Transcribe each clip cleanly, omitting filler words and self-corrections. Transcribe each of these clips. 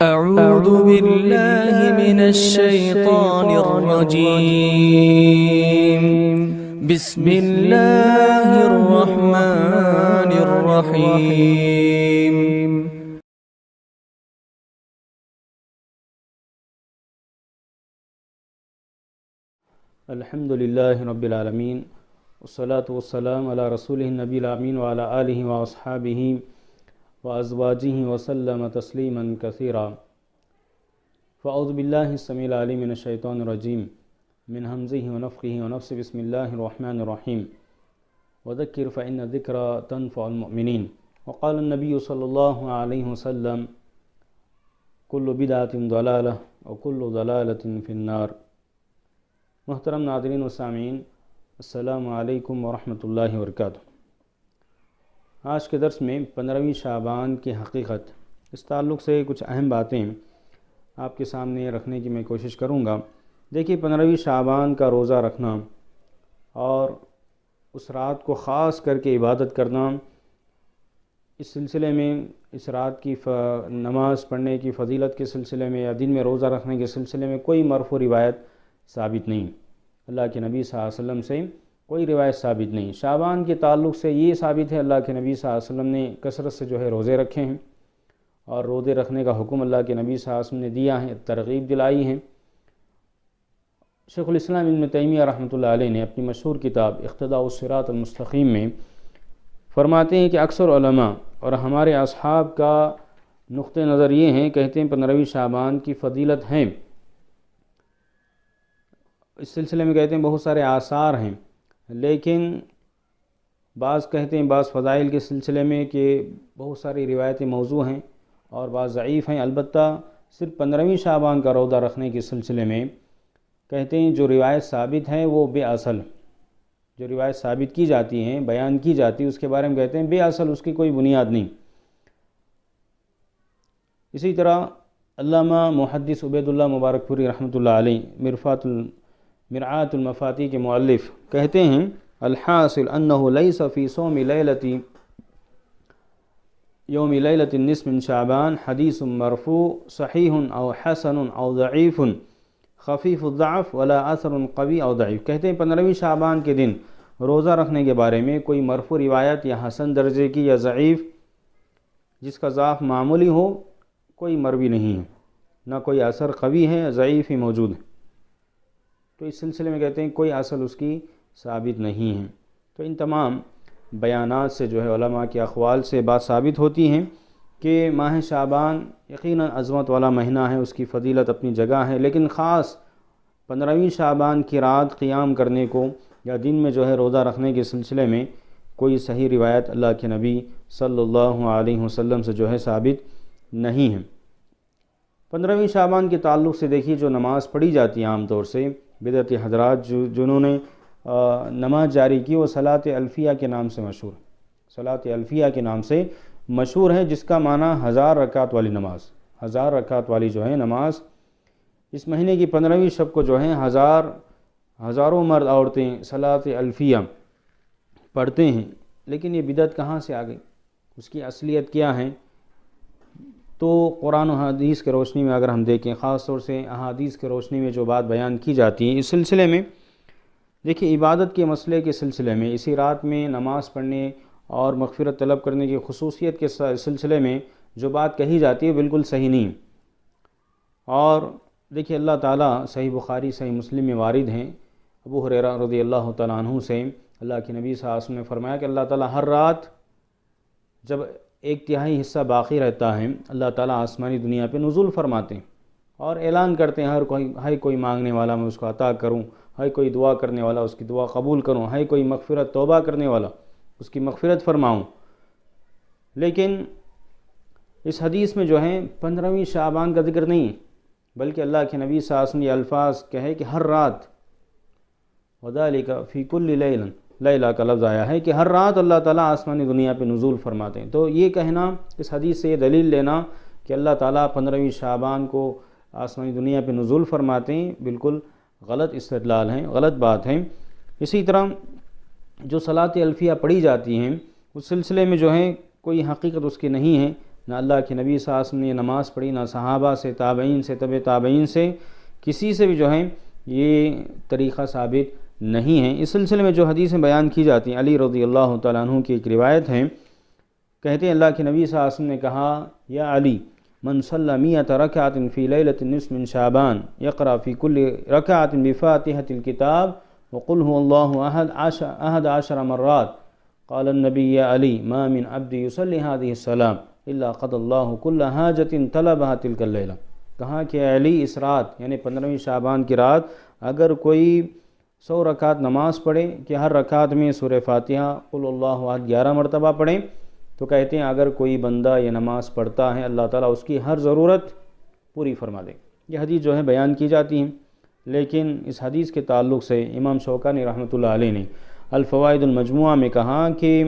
أعوذ بالله من الشيطان الرجيم. بسم الله الرحمن الرحيم. الحمد لله رب العالمين والصلاة والسلام على رسوله النبي الأمين وعلى آله وأصحابه وأزواجه وسلم تسليما كثيرا. فأعوذ بالله السميع العليم من الشيطان الرجيم من همزه ونفخه ونفثه. بسم الله الرحمن الرحيم. وذكر فإن الذكرى تنفع المؤمنين. وقال النبي صلى الله عليه وسلم كل بدعة ضلالة وكل ضلالة في النار. محترم ناظرین و سامعین، السلام علیکم ورحمۃ اللہ وبرکاتہ۔ آج کے درس میں 15ویں شعبان کی حقیقت، اس تعلق سے کچھ اہم باتیں آپ کے سامنے رکھنے کی میں کوشش کروں گا۔ دیکھیے، 15ویں شعبان کا روزہ رکھنا اور اس رات کو خاص کر کے عبادت کرنا، اس سلسلے میں اس رات کی نماز پڑھنے کی فضیلت کے سلسلے میں یا دن میں روزہ رکھنے کے سلسلے میں کوئی مرفوع روایت ثابت نہیں، اللہ کے نبی صلی اللہ علیہ وسلم سے کوئی روایت ثابت نہیں۔ شعبان کے تعلق سے یہ ثابت ہے، اللہ کے نبی صلی اللہ علیہ وسلم نے کثرت سے روزے رکھے ہیں، اور روزے رکھنے کا حکم اللہ کے نبی صلی اللہ علیہ وسلم نے دیا ہے، ترغیب دلائی ہے۔ شیخ الاسلام ابن تیمیہ رحمۃ اللہ علیہ نے اپنی مشہور کتاب اقتداء الصراط المستقیم میں فرماتے ہیں کہ اکثر علماء اور ہمارے اصحاب کا نقطہ نظر یہ ہیں، کہتے ہیں 15ویں شعبان کی فضیلت ہے، اس سلسلے میں کہتے ہیں بہت سارے آثار ہیں، لیکن بعض کہتے ہیں بعض فضائل کے سلسلے میں کہ بہت ساری روایتیں موضوع ہیں اور بعض ضعیف ہیں۔ البتہ صرف 15ویں شعبان کا روزہ رکھنے کے سلسلے میں کہتے ہیں جو روایت ثابت ہے وہ بے اصل، جو روایت ثابت کی جاتی ہیں، بیان کی جاتی ہے، اس کے بارے میں کہتے ہیں بے اصل، اس کی کوئی بنیاد نہیں۔ اسی طرح علامہ محدث عبید اللہ مبارک پوری رحمۃ اللہ علیہ مرآۃ المفاتیح کے مؤلف کہتے ہیں الحاصل انہ لیس فی صوم یوم لیلۃ النصف من شعبان حدیث مرفوع صحیح او حسن او ضعیف خفیف الضعف ولا اثر قوی او ضعیف۔ کہتے ہیں 15ویں شعبان کے دن روزہ رکھنے کے بارے میں کوئی مرفوع روایت یا حسن درجے کی یا ضعیف جس کا ضعف معمولی ہو کوئی مروی نہیں ہے، نہ کوئی اثر قوی ہے، ضعیف ہی موجود ہے۔ تو اس سلسلے میں کہتے ہیں کوئی اصل اس کی ثابت نہیں ہے۔ تو ان تمام بیانات سے علماء کے اقوال سے بات ثابت ہوتی ہیں کہ ماہ شعبان یقیناً عظمت والا مہینہ ہے، اس کی فضیلت اپنی جگہ ہے، لیکن خاص 15ویں شعبان کی رات قیام کرنے کو یا دن میں روزہ رکھنے کے سلسلے میں کوئی صحیح روایت اللہ کے نبی صلی اللہ علیہ وسلم سے ثابت نہیں ہے۔ 15ویں شعبان کے تعلق سے دیکھیے جو نماز پڑھی جاتی ہے عام طور سے بدعتی حضرات جنہوں نے نماز جاری کی وہ صلاۃ الفیہ کے نام سے مشہور ہے، صلاۃ الفیہ کے نام سے مشہور ہے، جس کا معنی 1000 رکعت والی نماز، 1000 رکعت والی نماز۔ اس مہینے کی 15ویں شب کو ہزاروں مرد عورتیں صلاۃ الفیہ پڑھتے ہیں، لیکن یہ بدعت کہاں سے آ گئی، اس کی اصلیت کیا ہے؟ تو قرآن و حدیث کے روشنی میں اگر ہم دیکھیں، خاص طور سے احادیث کے روشنی میں جو بات بیان کی جاتی ہے اس سلسلے میں، دیکھیں عبادت کے مسئلے کے سلسلے میں اسی رات میں نماز پڑھنے اور مغفرت طلب کرنے کی خصوصیت کے سلسلے میں جو بات کہی جاتی ہے بالکل صحیح نہیں۔ اور دیکھیے اللہ تعالیٰ صحیح بخاری صحیح مسلم میں وارد ہیں، ابو ہریرہ رضی اللہ تعالیٰ عنہ سے اللہ کے نبی صلی اللہ علیہ وسلم نے فرمایا کہ اللہ تعالیٰ ہر رات جب 1/3 حصہ باقی رہتا ہے اللہ تعالیٰ آسمانی دنیا پہ نزول فرماتے ہیں اور اعلان کرتے ہیں ہر کوئی مانگنے والا میں اس کو عطا کروں، ہر کوئی دعا کرنے والا اس کی دعا قبول کروں، ہر کوئی مغفرت توبہ کرنے والا اس کی مغفرت فرماؤں۔ لیکن اس حدیث میں 15ویں شعبان کا ذکر نہیں، بلکہ اللہ کے نبی صلی اللہ علیہ وسلم یہ الفاظ کہے کہ ہر رات، وذالک فی کل لیلہ کا لفظ آیا ہے کہ ہر رات اللہ تعالیٰ آسمانی دنیا پہ نزول فرماتے ہیں۔ تو یہ کہنا، اس حدیث سے یہ دلیل لینا کہ اللہ تعالیٰ 15ویں شعبان کو آسمانی دنیا پہ نزول فرماتے ہیں، بالکل غلط استدلال ہیں، غلط بات ہے۔ اسی طرح جو صلاۃ الفیہ پڑھی جاتی ہیں اس سلسلے میں کوئی حقیقت اس کی نہیں ہے، نہ اللہ کے نبی صلی اللہ علیہ وسلم نے یہ نماز پڑھی، نہ صحابہ سے، تابعین سے، تبع تابعین سے، کسی سے بھی جو ہے یہ طریقہ ثابت نہیں ہے۔ اس سلسلے میں جو حدیثیں بیان کی جاتی ہیں، علی رضی اللہ تعالیٰ عنہ کی ایک روایت ہے، کہتے ہیں اللہ کے نبی صلی اللہ علیہ وسلم نے کہا، یا علی من صلی 100 رکعۃ فی لیلۃ النصف من شعبان یقرأ فی کل رکعۃ بفاتحۃ الکتاب وقل هو اللہ احد 11 مرات قال النبی یا علی ما من عبد یصلی هذه الصلاة الا قضى اللہ کل حاجۃ طلبها تلک اللیلہ۔ کہا کہ علی اس رات یعنی 15ویں شعبان کی رات اگر کوئی 100 رکعت نماز پڑھے کہ ہر رکعت میں سورہ فاتحہ قل اللہ احد 11 مرتبہ پڑھیں، تو کہتے ہیں اگر کوئی بندہ یہ نماز پڑھتا ہے اللہ تعالیٰ اس کی ہر ضرورت پوری فرما دے۔ یہ حدیث جو ہے بیان کی جاتی ہیں، لیکن اس حدیث کے تعلق سے امام شوکانی رحمۃ اللہ علیہ نے الفوائد المجموعہ میں کہا کہ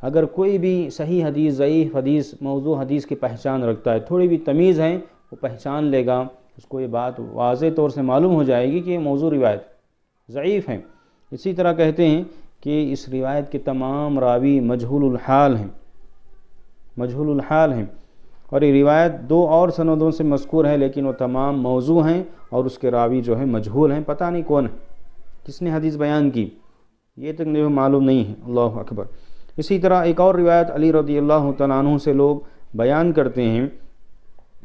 اگر کوئی بھی صحیح حدیث، ضعیف حدیث، موضوع حدیث کی پہچان رکھتا ہے، تھوڑی بھی تمیز ہے، وہ پہچان لے گا، اس کو یہ بات واضح طور سے معلوم ہو جائے گی کہ یہ موضوع روایت ضعیف ہے۔ اسی طرح کہتے ہیں کہ اس روایت کے تمام راوی مجہول الحال ہیں، مجہول الحال ہیں، اور یہ روایت 2 اور سندوں سے مذکور ہے لیکن وہ تمام موضوع ہیں اور اس کے راوی جو ہیں مجہول ہیں، پتہ نہیں کون ہے، کس نے حدیث بیان کی، یہ تک معلوم نہیں ہے۔ اللہ اکبر۔ اسی طرح ایک اور روایت علی رضی اللہ تعالیٰ عنہ سے لوگ بیان کرتے ہیں،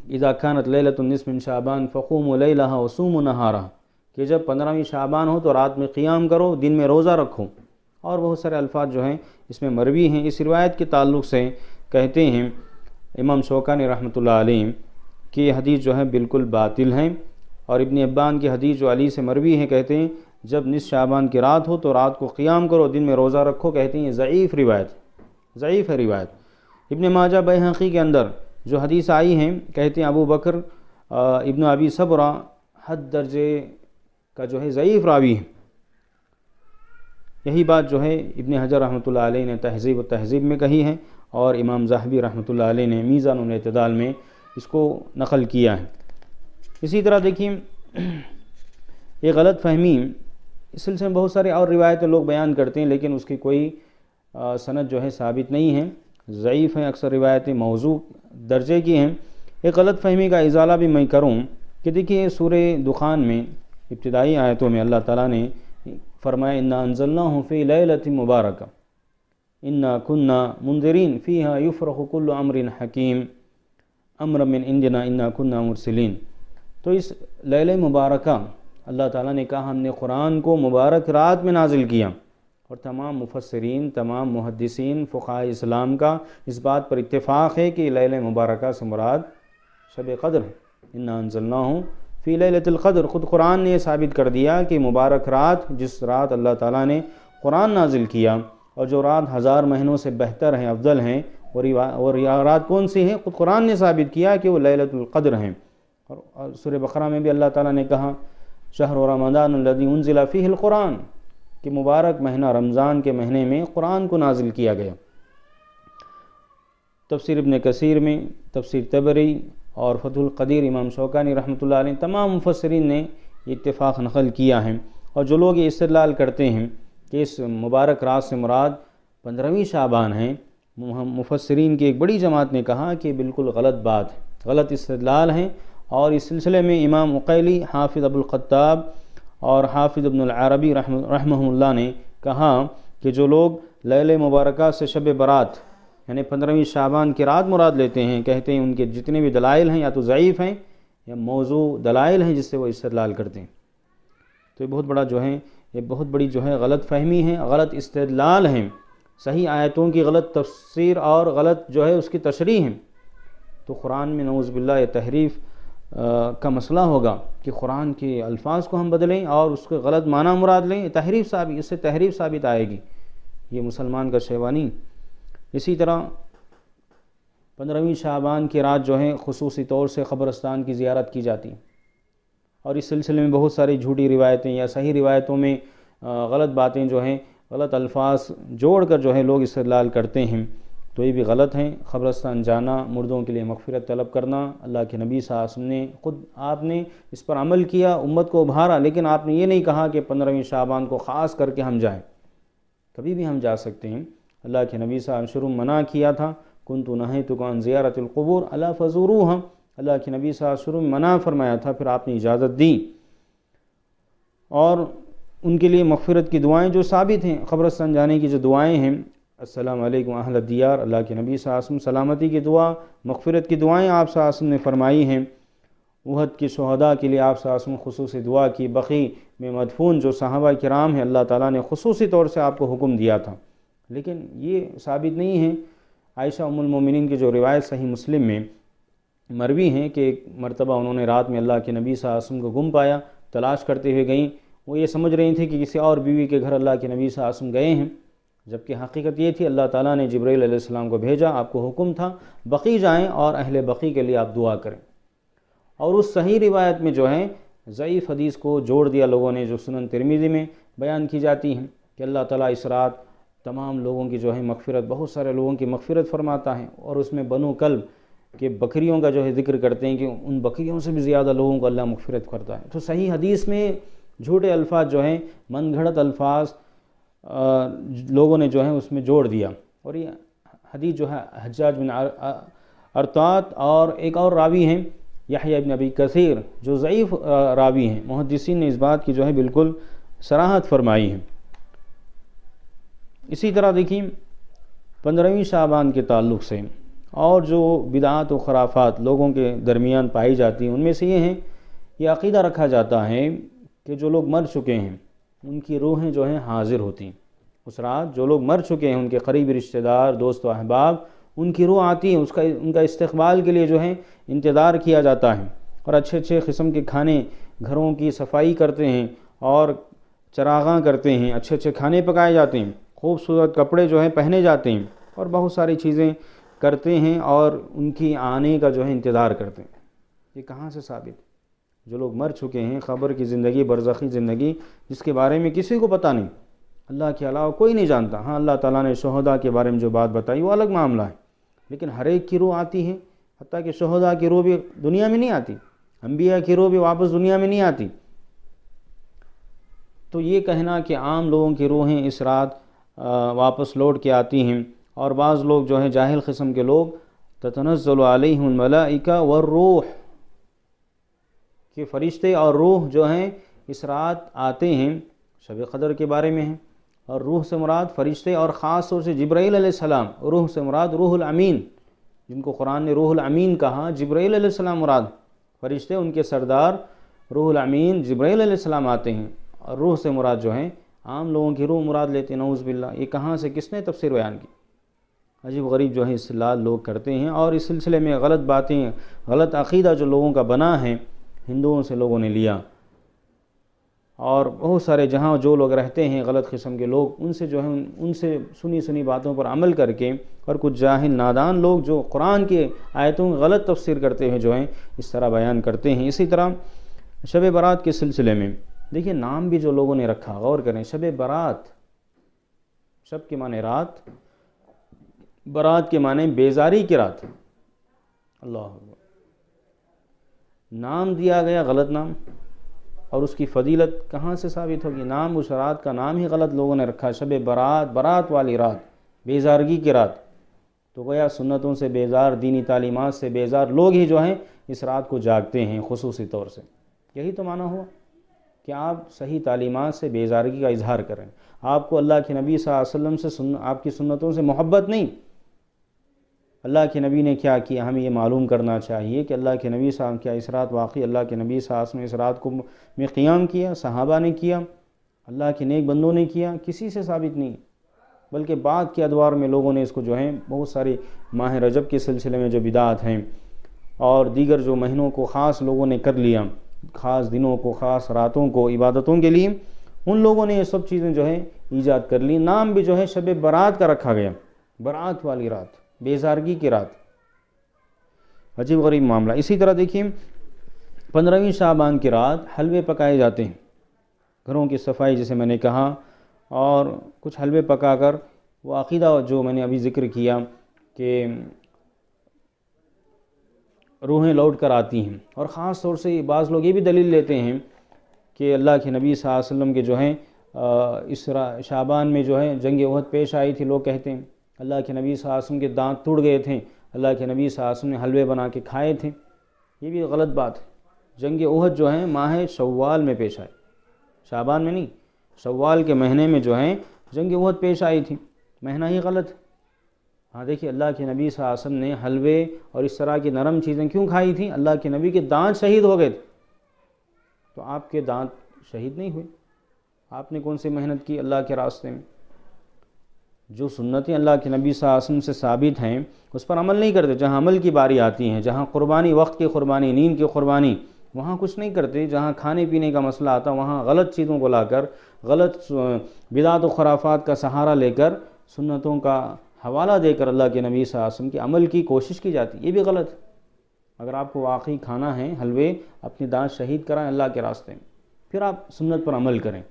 اذا كانت لیلۃ النصف من شعبان فقوموا لیلہا وصوموا نہارہا، کہ جب 15ویں شعبان ہو تو رات میں قیام کرو، دن میں روزہ رکھو، اور بہت سارے الفاظ جو ہیں اس میں مروی ہیں۔ اس روایت کے تعلق سے کہتے ہیں امام شوکانی رحمۃ اللہ علیہ کہ یہ حدیث جو ہے بالکل باطل ہیں، اور ابن حبان کی حدیث جو علی سے مروی ہے کہتے ہیں جب نصف شعبان کی رات ہو تو رات کو قیام کرو، دن میں روزہ رکھو، کہتے ہیں یہ ضعیف روایت، ضعیف ہے روایت۔ ابن ماجہ بیہقی کے اندر جو حدیث آئی ہیں کہتے ہیں ابو بکر ابن ابی صبرہ حد درجے کا جو ہے ضعیف راوی ہے۔ یہی بات جو ہے ابن حجر رحمۃ اللہ علیہ نے تہذیب و تہذیب میں کہی ہے، اور امام ذہبی رحمۃ اللہ علیہ نے میزان الاعتدال میں اس کو نقل کیا ہے۔ اسی طرح دیکھیں یہ غلط فہمی، اس سلسلے میں بہت سارے اور روایتیں لوگ بیان کرتے ہیں لیکن اس کی کوئی سند جو ہے ثابت نہیں ہے، ضعیف ہیں، اکثر روایتیں موضوع درجے کی ہیں۔ ایک غلط فہمی کا ازالہ بھی میں کروں کہ دیکھیے سورہ دخان میں ابتدائی آیتوں میں اللہ تعالیٰ نے فرمایا انا انزلناہ فی لیلۃ مبارکہ انا کنا منذرین فیہا یفرق کل امر حکیم امر من عندنا انا کنا مرسلین۔ تو اس لیلہ مبارکہ اللہ تعالیٰ نے کہا ہم نے قرآن کو مبارک رات میں نازل کیا، اور تمام مفسرین، تمام محدثین، فقہاء اسلام کا اس بات پر اتفاق ہے کہ لیلہ مبارکہ سے مراد شب قدر ہے، انا انزلناہ فی لیلۃ القدر۔ خود قرآن نے یہ ثابت کر دیا کہ مبارک رات، جس رات اللہ تعالیٰ نے قرآن نازل کیا، اور جو رات 1000 مہینوں سے بہتر ہیں، افضل ہیں، اور یہ رات کون سی ہیں؟ خود قرآن نے ثابت کیا کہ وہ لیلۃ القدر ہیں۔ اور سورہ بقرہ میں بھی اللہ تعالیٰ نے کہا شہر رمضان الذی انزل فیہ القرآن، کہ مبارک مہینہ رمضان کے مہینے میں قرآن کو نازل کیا گیا۔ تفسیر ابن کثیر میں، تفسیر طبری اور فتح القدیر امام شوکانی رحمۃ اللہ علیہ تمام مفسرین نے یہ اتفاق نقل کیا ہے، اور جو لوگ یہ استدلال کرتے ہیں کہ اس مبارک رات سے مراد 15ویں شعبان ہے، مفسرین کی ایک بڑی جماعت نے کہا کہ بالکل غلط بات ہے، غلط استدلال ہیں، اور اس سلسلے میں امام عقیلی، حافظ ابو الخطاب اور حافظ ابن العربی رحمہ اللہ نے کہا کہ جو لوگ لیلہ مبارکہ سے شب برات یعنی 15ویں شعبان کی رات مراد لیتے ہیں، کہتے ہیں ان کے جتنے بھی دلائل ہیں یا تو ضعیف ہیں یا موضوع دلائل ہیں جس سے وہ استدلال کرتے ہیں۔ تو یہ بہت بڑا جو ہے، یہ بہت بڑی جو ہے غلط فہمی ہے، غلط استدلال ہیں، صحیح آیتوں کی غلط تفسیر اور غلط جو ہے اس کی تشریح ہیں۔ تو قرآن میں نعوذ باللہ یہ تحریف کا مسئلہ ہوگا کہ قرآن کے الفاظ کو ہم بدلیں اور اس کے غلط معنی مراد لیں، تحریف ثابت، اس سے تحریف ثابت آئے گی، یہ مسلمان کا شیوانی۔ اسی طرح 15ویں شعبان کی رات جو ہے خصوصی طور سے قبرستان کی زیارت کی جاتی ہے، اور اس سلسلے میں بہت ساری جھوٹی روایتیں یا صحیح روایتوں میں غلط باتیں جو ہیں، غلط الفاظ جوڑ کر جو ہے لوگ استدلال کرتے ہیں، تو یہ بھی غلط ہیں۔ قبرستان جانا، مردوں کے لیے مغفرت طلب کرنا، اللہ کے نبی صلی اللہ علیہ وسلم نے خود آپ نے اس پر عمل کیا، امت کو ابھارا، لیکن آپ نے یہ نہیں کہا کہ 15ویں شعبان کو خاص کر کے ہم جائیں، کبھی بھی ہم جا سکتے ہیں۔ اللہ کے نبی صلی اللہ علیہ وسلم شروع منع کیا تھا کنت نہیتکم عن زیارت القبور الا فزوروها، اللہ کے نبی صلی اللہ علیہ وسلم منع فرمایا تھا، پھر آپ نے اجازت دی۔ اور ان کے لیے مغفرت کی دعائیں جو ثابت ہیں، قبرستان جانے کی جو دعائیں ہیں، السلام علیکم اہل الدیار، اللہ کے نبی صلی اللہ علیہ وسلم سلامتی کی دعا، مغفرت کی دعائیں آپ صلی اللہ علیہ وسلم نے فرمائی ہیں۔ احد کے شہداء کے لیے آپ صلی اللہ علیہ وسلم خصوصی دعا کی، بقیع میں مدفون جو صحابہ کرام ہیں اللہ تعالیٰ نے خصوصی طور سے آپ کو حکم دیا تھا، لیکن یہ ثابت نہیں ہے۔ عائشہ ام المومنین کی جو روایت صحیح مسلم میں مروی ہیں کہ ایک مرتبہ انہوں نے رات میں اللہ کے نبی صلی اللہ علیہ وسلم کو گم پایا، تلاش کرتے ہوئے گئیں، وہ یہ سمجھ رہی تھیں کہ کسی اور بیوی کے گھر اللہ کے نبی صلی اللہ علیہ وسلم گئے ہیں، جبکہ حقیقت یہ تھی اللہ تعالیٰ نے جبرائیل علیہ السلام کو بھیجا، آپ کو حکم تھا بقیع جائیں اور اہل بقیع کے لیے آپ دعا کریں۔ اور اس صحیح روایت میں جو ہے ضعیف حدیث کو جوڑ دیا لوگوں نے، جو سنن ترمذی میں بیان کی جاتی ہیں کہ اللہ تعالیٰ اس رات تمام لوگوں کی جو ہے مغفرت، بہت سارے لوگوں کی مغفرت فرماتا ہے، اور اس میں بنو کلب کہ بکریوں کا جو ہے ذکر کرتے ہیں کہ ان بکریوں سے بھی زیادہ لوگوں کو اللہ مغفرت کرتا ہے۔ تو صحیح حدیث میں جھوٹے الفاظ جو ہیں، من گھڑت الفاظ لوگوں نے جو ہے اس میں جوڑ دیا، اور یہ حدیث جو ہے حجاج بن ارطاط اور ایک اور راوی ہیں یحییٰ ابن ابی کثیر جو ضعیف راوی ہیں، محدثین نے اس بات کی جو ہے بالکل صراحت فرمائی ہے۔ اسی طرح دیکھیں 15ویں شعبان کے تعلق سے اور جو بدعات و خرافات لوگوں کے درمیان پائی جاتی ہیں، ان میں سے یہ ہیں، یہ عقیدہ رکھا جاتا ہے کہ جو لوگ مر چکے ہیں ان کی روحیں جو ہیں حاضر ہوتی ہیں۔ اس رات جو لوگ مر چکے ہیں، ان کے قریبی رشتہ دار، دوست و احباب، ان کی روح آتی ہے، ان کا استقبال کے لیے جو ہے انتظار کیا جاتا ہے، اور اچھے اچھے قسم کے کھانے، گھروں کی صفائی کرتے ہیں اور چراغاں کرتے ہیں، اچھے اچھے کھانے پکائے جاتے ہیں، خوبصورت کپڑے جو ہیں پہنے جاتے ہیں، اور بہت ساری چیزیں کرتے ہیں اور ان کی آنے کا جو ہے انتظار کرتے ہیں۔ یہ کہاں سے ثابت؟ جو لوگ مر چکے ہیں، قبر کی زندگی، برزخی زندگی، جس کے بارے میں کسی کو پتہ نہیں، اللہ کے علاوہ کوئی نہیں جانتا۔ ہاں اللہ تعالیٰ نے شہداء کے بارے میں جو بات بتائی وہ الگ معاملہ ہے، لیکن ہر ایک کی روح آتی ہے، حتیٰ کہ شہداء کی روح بھی دنیا میں نہیں آتی، انبیاء کی روح بھی واپس دنیا میں نہیں آتی۔ تو یہ کہنا کہ عام لوگوں کی روحیں اس رات واپس لوٹ کے آتی ہیں، اور بعض لوگ جو ہیں جاہل قسم کے لوگ، تتنزل علیہم الملائکہ والروح، کہ فرشتے اور روح جو ہیں اس رات آتے ہیں، شب قدر کے بارے میں ہیں، اور روح سے مراد فرشتے اور خاص طور سے جبرائیل علیہ السلام، روح سے مراد روح الامین، جن کو قرآن نے روح الامین کہا، جبرائیل علیہ السلام مراد، فرشتے ان کے سردار روح الامین جبرائیل علیہ السلام آتے ہیں، اور روح سے مراد جو ہیں عام لوگوں کی روح مراد لیتے ہیں، نعوذ باللہ۔ یہ کہاں سے کس نے تفسیر بیان کی؟ عجیب غریب جو ہے استدلال لوگ کرتے ہیں، اور اس سلسلے میں غلط باتیں، غلط عقیدہ جو لوگوں کا بنا ہے، ہندوؤں سے لوگوں نے لیا، اور بہت سارے جہاں جو لوگ رہتے ہیں غلط قسم کے لوگ، ان سے جو ہے ان سے سنی باتوں پر عمل کر کے، اور کچھ جاہل نادان لوگ جو قرآن کے آیتوں کی غلط تفسیر کرتے ہیں جو ہیں اس طرح بیان کرتے ہیں۔ اسی طرح شب برات کے سلسلے میں دیکھیں نام بھی جو لوگوں نے رکھا، غور کریں، شب برات، شب کے معنی رات، برات کے معنی بیزاری کی رات، اللہ اکبر، نام دیا گیا غلط نام، اور اس کی فضیلت کہاں سے ثابت ہوگی؟ نام اس رات کا نام ہی غلط لوگوں نے رکھا، شب برات، برات والی رات، بیزارگی کی رات، تو گویا سنتوں سے بیزار، دینی تعلیمات سے بیزار لوگ ہی جو ہیں اس رات کو جاگتے ہیں خصوصی طور سے۔ یہی تو معنی ہوا کہ آپ صحیح تعلیمات سے بیزارگی کا اظہار کریں، آپ کو اللہ کے نبی صلی اللہ علیہ وسلم سے آپ کی سنتوں سے محبت نہیں۔ اللہ کے نبی نے کیا کیا، ہمیں یہ معلوم کرنا چاہیے کہ اللہ کے نبی صلی اللہ علیہ وسلم کیا اس رات واقعی اللہ کے نبی صلی اللہ علیہ وسلم نے اس رات کو میں قیام کیا، صحابہ نے کیا، اللہ کے نیک بندوں نے کیا، کسی سے ثابت نہیں، بلکہ بعد کے ادوار میں لوگوں نے اس کو جو ہے بہت ساری ماہ رجب کے سلسلے میں جو بدعات ہیں اور دیگر جو مہینوں کو خاص لوگوں نے کر لیا، خاص دنوں کو، خاص راتوں کو عبادتوں کے لیے، ان لوگوں نے یہ سب چیزیں جو ہے ایجاد کر لی۔ نام بھی جو ہے شب برات کا رکھا گیا، برات والی رات، بیزارگی کی رات، عجیب غریب معاملہ۔ اسی طرح دیکھیں 15ویں شعبان کی رات حلوے پکائے جاتے ہیں، گھروں کی صفائی جیسے میں نے کہا، اور کچھ حلوے پکا کر وہ عقیدہ جو میں نے ابھی ذکر کیا کہ روحیں لوٹ کر آتی ہیں، اور خاص طور سے بعض لوگ یہ بھی دلیل لیتے ہیں کہ اللہ کے نبی صلی اللہ علیہ وسلم کے جو ہیں اس شعبان میں جو ہے جنگ احد پیش آئی تھی، لوگ کہتے ہیں اللہ کے نبی صلی اللہ علیہ وسلم کے دانت ٹوٹ گئے تھے، اللہ کے نبی صلی اللہ علیہ وسلم نے حلوے بنا کے کھائے تھے، یہ بھی غلط بات ہے۔ جنگ احد جو ہے ماہ شوال میں پیش آئی، شعبان میں نہیں، شوال کے مہینے میں جو ہے جنگ احد پیش آئی تھی، مہینہ ہی غلط ہے۔ ہاں دیکھیے اللہ کے نبی صلی اللہ علیہ وسلم نے حلوے اور اس طرح کی نرم چیزیں کیوں کھائی تھیں؟ اللہ کے نبی کے دانت شہید ہو گئے تھے، تو آپ کے دانت شہید نہیں ہوئے؟ آپ نے کون سی محنت کی اللہ کے راستے میں؟ جو سنتیں اللہ کے نبی صلی اللہ علیہ وسلم سے ثابت ہیں اس پر عمل نہیں کرتے۔ جہاں عمل کی باری آتی ہے، جہاں قربانی، وقت کی قربانی، نیند کی قربانی، وہاں کچھ نہیں کرتے۔ جہاں کھانے پینے کا مسئلہ آتا وہاں غلط چیزوں کو لا کر، غلط بدعت و خرافات کا سہارا لے کر، سنتوں کا حوالہ دے کر اللہ کے نبی صلی اللہ علیہ وسلم کے عمل کی کوشش کی جاتی، یہ بھی غلط ہے۔ اگر آپ کو واقعی کھانا ہے حلوے، اپنے دانت شہید کرائیں اللہ کے راستے میں، پھر آپ سنت پر عمل کریں۔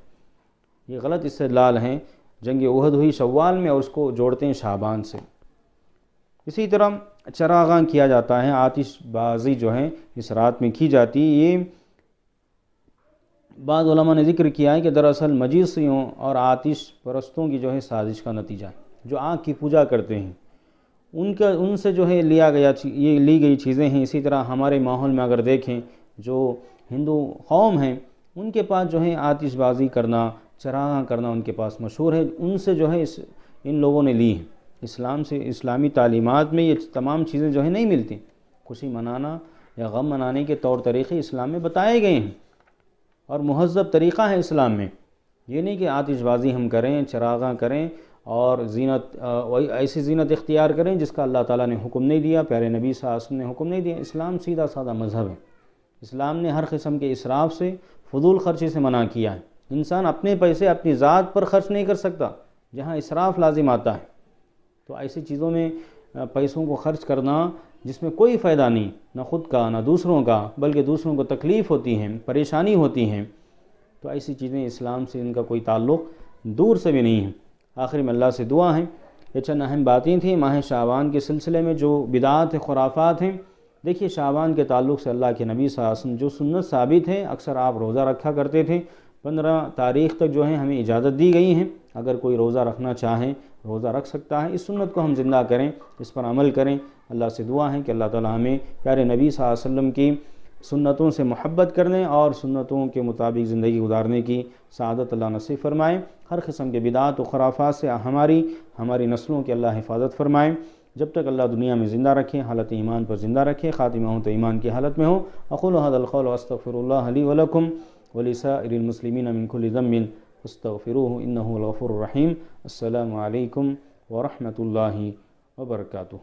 یہ غلط استدلال ہیں۔ جنگ احد ہوئی شوال میں اور اس کو جوڑتے ہیں شعبان سے۔ اسی طرح چراغاں کیا جاتا ہے، آتش بازی جو ہے اس رات میں کی جاتی ہے۔ یہ بعض علماء نے ذکر کیا ہے کہ دراصل مجوسیوں اور آتش پرستوں کی جو ہے سازش کا نتیجہ ہے، جو آگ کی پوجا کرتے ہیں، ان سے جو ہے یہ لی گئی چیزیں ہیں۔ اسی طرح ہمارے ماحول میں اگر دیکھیں، جو ہندو قوم ہیں ان کے پاس جو ہے آتش بازی کرنا، چراغاں کرنا ان کے پاس مشہور ہے، ان سے جو ہے ان لوگوں نے لی ہیں۔ اسلام سے، اسلامی تعلیمات میں یہ تمام چیزیں جو ہے نہیں ملتی۔ خوشی منانا یا غم منانے کے طور طریقے اسلام میں بتائے گئے ہیں اور مہذب طریقہ ہے اسلام میں۔ یہ نہیں کہ آتش بازی ہم کریں، چراغاں کریں اور زینت، ایسی زینت اختیار کریں جس کا اللہ تعالیٰ نے حکم نہیں دیا، پیارے نبی صلی اللہ علیہ وسلم نے حکم نہیں دیا۔ اسلام سیدھا سادہ مذہب ہے۔ اسلام نے ہر قسم کے اسراف سے، فضول خرچی سے منع کیا ہے۔ انسان اپنے پیسے اپنی ذات پر خرچ نہیں کر سکتا جہاں اسراف لازم آتا ہے۔ تو ایسی چیزوں میں پیسوں کو خرچ کرنا جس میں کوئی فائدہ نہیں، نہ خود کا نہ دوسروں کا، بلکہ دوسروں کو تکلیف ہوتی ہے، پریشانی ہوتی ہے، تو ایسی چیزیں اسلام سے ان کا کوئی تعلق دور سے بھی نہیں ہے۔ آخر میں اللہ سے دعا ہے، یہ چند اہم باتیں تھیں ماہ شعبان کے سلسلے میں جو بدعات خرافات ہیں۔ دیکھیے شعبان کے تعلق سے اللہ کے نبی صلی اللہ علیہ وسلم جو سنت ثابت ہے، اکثر آپ روزہ رکھا کرتے تھے۔ 15 تاریخ تک جو ہے ہمیں اجازت دی گئی ہے، اگر کوئی روزہ رکھنا چاہے روزہ رکھ سکتا ہے۔ اس سنت کو ہم زندہ کریں، اس پر عمل کریں۔ اللہ سے دعا ہے کہ اللہ تعالی ہمیں پیارے نبی صلی اللہ علیہ وسلم کی سنتوں سے محبت کرنے اور سنتوں کے مطابق زندگی گزارنے کی سعادت اللہ نصیب فرمائے۔ ہر قسم کے بدعات و خرافات سے ہماری نسلوں کی اللہ حفاظت فرمائے۔ جب تک اللہ دنیا میں زندہ رکھے، حالت ایمان پر زندہ رکھے، خاتمہ ہو تو ایمان کی حالت میں ہو۔ اقول هذا القول واستغفر الله لي ولكم ولسائر المسلمين من كل ذنب فاستغفروه إنه هو الغفور الرحيم۔ السلام علیکم ورحمۃ اللہ وبرکاتہ۔